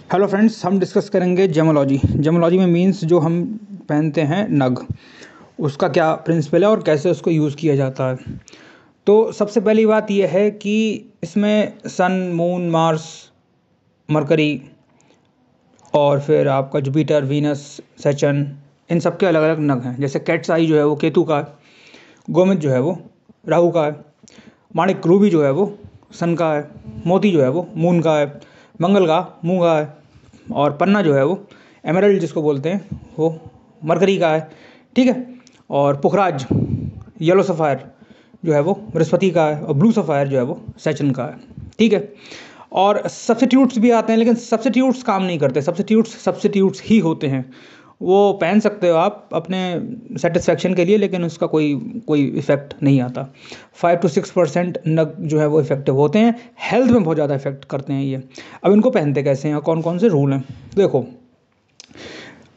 Hello friends, हम discuss करेंगे gemmology. Gemmology में मीन्स जो हम पहनते हैं नग, उसका क्या प्रिंसिपल है और कैसे उसको यूज़ किया जाता है। तो सबसे पहली बात यह है कि इसमें सन, मून, मार्स, मरकरी और फिर आपका जुपिटर, वीनस, सैटर्न, इन सब के अलग अलग नग हैं। जैसे कैट्स आई जो है वो केतु का है, गोमित जो है वो राहु का है, माणिक रूबी जो है वो सन का है, मोती जो है वो मून का है, मंगल का मूंग का है, और पन्ना जो है वो एमराल्ड जिसको बोलते हैं वो मरकरी का है। ठीक है। और पुखराज येलो सफ़ायर जो है वो बृहस्पति का है, और ब्लू सफ़ायर जो है वो सैटर्न का है। ठीक है। और सब्स्टिट्यूट्स भी आते हैं, लेकिन सब्स्टिट्यूट्स काम नहीं करते। सब्स्टिट्यूट्स ही होते हैं, वो पहन सकते हो आप अपने सेटिस्फेक्शन के लिए, लेकिन उसका कोई कोई इफेक्ट नहीं आता। 5 to 6% नग जो है वो इफेक्टिव होते हैं, हेल्थ में बहुत ज़्यादा इफेक्ट करते हैं ये। अब इनको पहनते कैसे हैं और कौन कौन से रूल हैं देखो।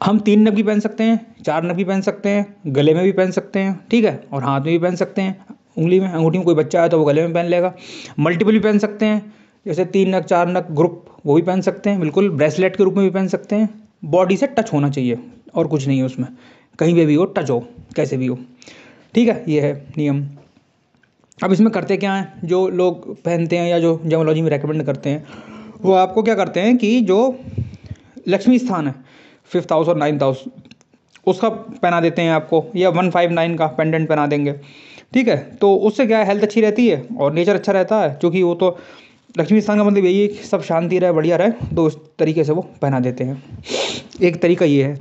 हम 3 नग भी पहन सकते हैं, 4 नग भी पहन सकते हैं, गले में भी पहन सकते हैं, ठीक है, और हाथ में भी पहन सकते हैं, उंगली में, अंगूठी में। कोई बच्चा है तो वो गले में पहन लेगा। मल्टीपल भी पहन सकते हैं, जैसे 3 नग 4 नग ग्रुप, वो भी पहन सकते हैं, बिल्कुल ब्रेसलेट के रूप में भी पहन सकते हैं। बॉडी से टच होना चाहिए और कुछ नहीं है उसमें, कहीं पे भी हो टच हो, कैसे भी हो। ठीक है, ये है नियम। अब इसमें करते क्या हैं जो लोग पहनते हैं या जो जेमोलॉजी में रेकमेंड करते हैं, वो आपको क्या करते हैं कि जो लक्ष्मी स्थान है 5th हाउस और 9th हाउस, उसका पहना देते हैं आपको, या 159 का पेंडेंट पहना देंगे। ठीक है, तो उससे क्या है, हेल्थ अच्छी रहती है और नेचर अच्छा रहता है, क्योंकि वो तो लक्ष्मी स्थान का मतलब यही है कि सब शांति रहे, बढ़िया रहे, तो उस तरीके से वो पहना देते हैं। एक तरीका ये है,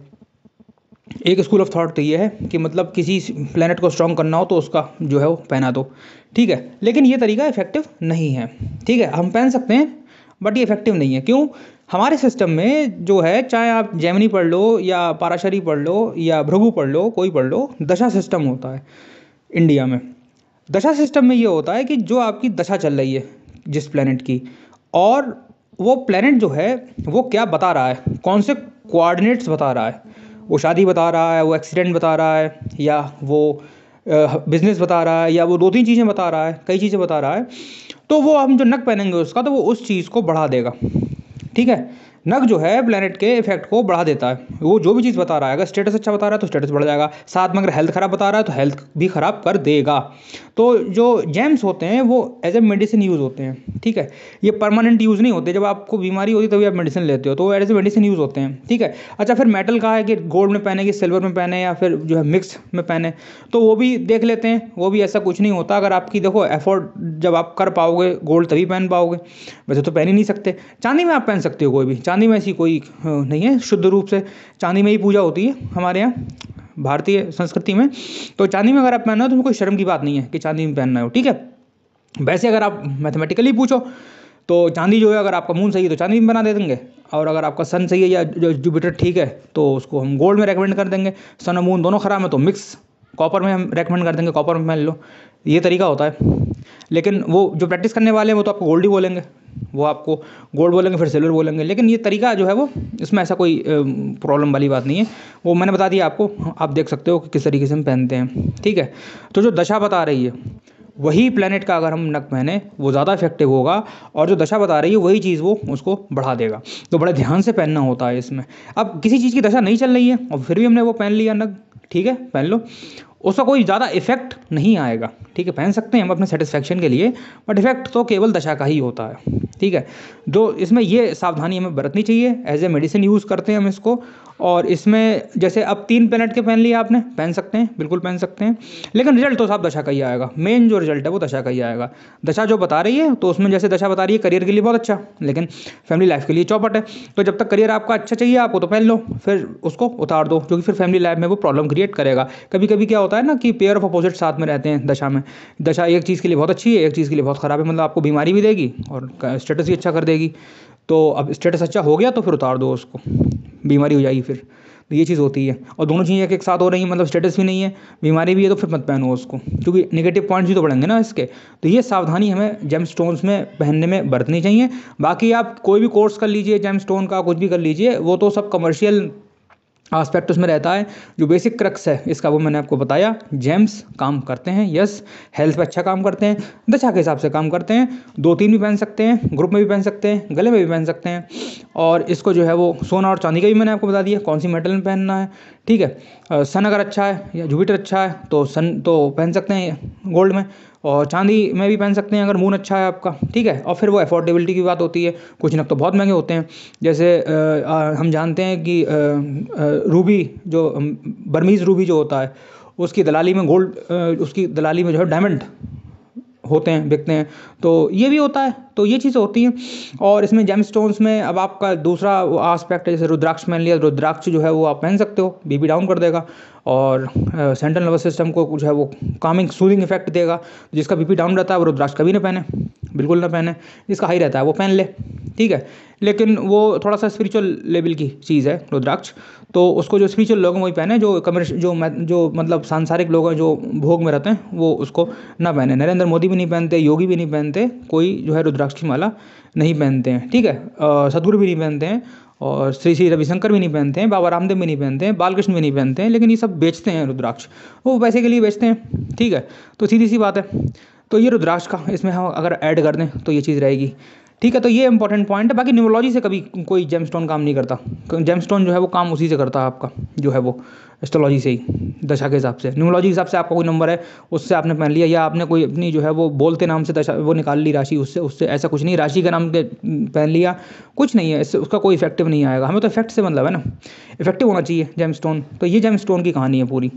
एक स्कूल ऑफ थॉट तो ये है कि मतलब किसी प्लेनेट को स्ट्रॉन्ग करना हो तो उसका जो है वो पहना दो। ठीक है, लेकिन ये तरीका इफेक्टिव नहीं है। ठीक है, हम पहन सकते हैं बट ये इफेक्टिव नहीं है। क्यों? हमारे सिस्टम में जो है, चाहे आप जेमिनी पढ़ लो या पाराशरी पढ़ लो या भृगु पढ़ लो, कोई पढ़ लो, दशा सिस्टम होता है इंडिया में। दशा सिस्टम में ये होता है कि जो आपकी दशा चल रही है जिस प्लेनेट की, और वो प्लेनेट जो है वो क्या बता रहा है, कौन से कोऑर्डिनेट्स बता रहा है, वो शादी बता रहा है, वो एक्सीडेंट बता रहा है, या वो बिजनेस बता रहा है, या वो 2-3 चीज़ें बता रहा है, कई चीज़ें बता रहा है, तो वो हम जो नग पहनेंगे उसका, तो वो उस चीज़ को बढ़ा देगा। ठीक है, नग जो है प्लेनेट के इफेक्ट को बढ़ा देता है। वो जो भी चीज़ बता रहा है, अगर स्टेटस अच्छा बता रहा है तो स्टेटस बढ़ जाएगा, साथ में अगर हेल्थ खराब बता रहा है तो हेल्थ भी खराब कर देगा। तो जो जेम्स होते हैं वो एज ए मेडिसिन यूज़ होते हैं। ठीक है, ये परमानेंट यूज़ नहीं होते। जब आपको बीमारी होती है तभी आप मेडिसिन लेते हो, तो वो एज ए मेडिसिन यूज़ होते हैं। ठीक है। अच्छा, फिर मेटल का है कि गोल्ड में पहने कि सिल्वर में पहने या फिर जो है मिक्स में पहने, तो वो भी देख लेते हैं। वो भी ऐसा कुछ नहीं होता। अगर आपकी देखो एफोर्ड जब आप कर पाओगे गोल्ड तभी पहन पाओगे, वैसे तो पहन ही नहीं सकते। चांदी में आप पहन सकते हो कोई भी, चांदी में ऐसी कोई नहीं है, शुद्ध रूप से चांदी में ही पूजा होती है हमारे यहाँ भारतीय संस्कृति में। तो चांदी में अगर आप पहनना हो तो कोई शर्म की बात नहीं है कि चांदी में पहनना हो। ठीक है। वैसे अगर आप मैथमेटिकली पूछो तो चांदी जो है, अगर आपका मून सही है तो चांदी में बना दे देंगे, और अगर आपका सन सही है या जो जुपिटर ठीक है तो उसको हम गोल्ड में रेकमेंड कर देंगे। सन और मून दोनों खराब है तो मिक्स कॉपर में हम रेकमेंड कर देंगे, कॉपर में पहन लो। ये तरीका होता है। लेकिन वो जो प्रैक्टिस करने वाले हैं वो तो आपको गोल्ड ही बोलेंगे, वो आपको गोल्ड बोलेंगे फिर सिल्वर बोलेंगे। लेकिन ये तरीका जो है वो, इसमें ऐसा कोई प्रॉब्लम वाली बात नहीं है। वो मैंने बता दिया आपको, आप देख सकते हो कि किस तरीके से हम पहनते हैं। ठीक है। तो जो दशा बता रही है वही प्लेनेट का अगर हम नग पहने वो ज़्यादा इफेक्टिव होगा, और जो दशा बता रही है वही चीज़ वो उसको बढ़ा देगा। तो बड़े ध्यान से पहनना होता है इसमें। अब किसी चीज़ की दशा नहीं चल रही है और फिर भी हमने वो पहन लिया नग, ठीक है, पहन लो, उसका कोई ज़्यादा इफेक्ट नहीं आएगा। ठीक है, पहन सकते हैं हम अपने सेटिस्फेक्शन के लिए, बट इफेक्ट तो केवल दशा का ही होता है। ठीक है। जो इसमें ये सावधानी हमें बरतनी चाहिए, एज ए मेडिसिन यूज़ करते हैं हम इसको। और इसमें जैसे अब 3 प्लेनेट के पहन लिए आपने, पहन सकते हैं, बिल्कुल पहन सकते हैं, लेकिन रिजल्ट तो साफ दशा का ही आएगा। मेन जो रिजल्ट है वो दशा का ही आएगा। दशा जो बता रही है तो उसमें जैसे दशा बता रही है करियर के लिए बहुत अच्छा, लेकिन फैमिली लाइफ के लिए चौपट है। तो जब तक करियर आपका अच्छा चाहिए आपको तो पहन लो, फिर उसको उतार दो, क्योंकि फिर फैमिली लाइफ में वो प्रॉब्लम क्रिएट करेगा। कभी कभी क्या होता है ना कि पेयर ऑफ अपोजिट साथ में रहते हैं दशा में। दशा एक चीज़ के लिए बहुत अच्छी है, एक चीज़ के लिए बहुत ख़राब है, मतलब आपको बीमारी भी देगी और स्टेटस भी अच्छा कर देगी। तो अब स्टेटस अच्छा हो गया तो फिर उतार दो उसको, बीमारी हो जाएगी फिर। तो ये चीज़ होती है। और दोनों चीज़ें एक एक साथ हो रही हैं, मतलब स्टेटस भी नहीं है, बीमारी भी है, तो फिर मत पहनो उसको, क्योंकि नेगेटिव पॉइंट्स भी तो बढ़ेंगे ना इसके। तो ये सावधानी हमें जेम स्टोन्स में पहनने में बरतनी चाहिए। बाकी आप कोई भी कोर्स कर लीजिए, जेम स्टोन का कुछ भी कर लीजिए, वो तो सब कमर्शियल आस्पेक्ट उसमें रहता है। जो बेसिक क्रक्स है इसका वो मैंने आपको बताया। जेम्स काम करते हैं, यस, हेल्थ पे अच्छा काम करते हैं, दशा के हिसाब से काम करते हैं। 2-3 भी पहन सकते हैं, ग्रुप में भी पहन सकते हैं, गले में भी पहन सकते हैं। और इसको जो है वो सोना और चांदी का भी मैंने आपको बता दिया कौन सी मेटल में पहनना है, ठीक है। सन अगर अच्छा है या जुपिटर अच्छा है तो सन तो पहन सकते हैं गोल्ड में, और चांदी में भी पहन सकते हैं अगर मून अच्छा है आपका, ठीक है। और फिर वो अफोर्डेबिलिटी की बात होती है, कुछ नग तो बहुत महंगे होते हैं। जैसे हम जानते हैं कि रूबी जो बर्मीज़ रूबी जो होता है उसकी दलाली में गोल्ड, उसकी दलाली में जो है डायमंड होते हैं, बिकते हैं। तो ये भी होता है, तो ये चीज़ें होती हैं। और इसमें जेमस्टोन्स में अब आपका दूसरा आस्पेक्ट है, जैसे रुद्राक्ष पहन लिया, रुद्राक्ष जो है वो आप पहन सकते हो, बीपी डाउन कर देगा और सेंट्रल नर्वस सिस्टम को जो है वो कामिंग सूदिंग इफेक्ट देगा। जिसका बीपी डाउन रहता है वो रुद्राक्ष कभी ना पहने, बिल्कुल ना पहने। जिसका हाई रहता है वो पहन ले, ठीक है। लेकिन वो थोड़ा सा स्पिरिचुअल लेवल की चीज़ है रुद्राक्ष, तो उसको जो स्पिरिचुअल लोग हैं वही पहने, जो कमर्शियल जो मतलब सांसारिक लोग हैं जो भोग में रहते हैं वो उसको ना पहने। नरेंद्र मोदी भी नहीं पहनते, योगी भी नहीं पहनते, कोई जो है रुद्राक्ष की माला नहीं पहनते हैं, ठीक है। सदगुरु भी नहीं पहनते हैं, और श्री श्री रविशंकर भी नहीं पहनते हैं, बाबा रामदेव भी नहीं पहनते हैं, बालकृष्ण भी नहीं पहनते हैं। लेकिन ये सब बेचते हैं रुद्राक्ष, वो पैसे के लिए बेचते हैं, ठीक है। तो सीधी सी बात है। तो ये रुद्राक्ष का इसमें हम अगर ऐड कर दें तो ये चीज़ रहेगी, ठीक है। तो ये इंपॉर्टेंट पॉइंट है। बाकी न्यूमरोलॉजी से कभी कोई जेमस्टोन काम नहीं करता, जेमस्टोन जो है वो काम उसी से करता है आपका, जो है वो एस्ट्रोलॉजी से ही, दशा के हिसाब से। न्यूमरोलॉजी के हिसाब से आपका कोई नंबर है उससे आपने पहन लिया, या आपने कोई अपनी जो है वो बोलते नाम से दशा वो निकाल ली राशि, उससे उससे ऐसा कुछ नहीं, राशि का नाम के पहन लिया, कुछ नहीं है इससे, उसका कोई इफेक्टिव नहीं आएगा। हमें तो इफेक्ट से मतलब है ना, इफेक्टिव होना चाहिए जेमस्टोन। तो ये जेमस्टोन की कहानी है पूरी।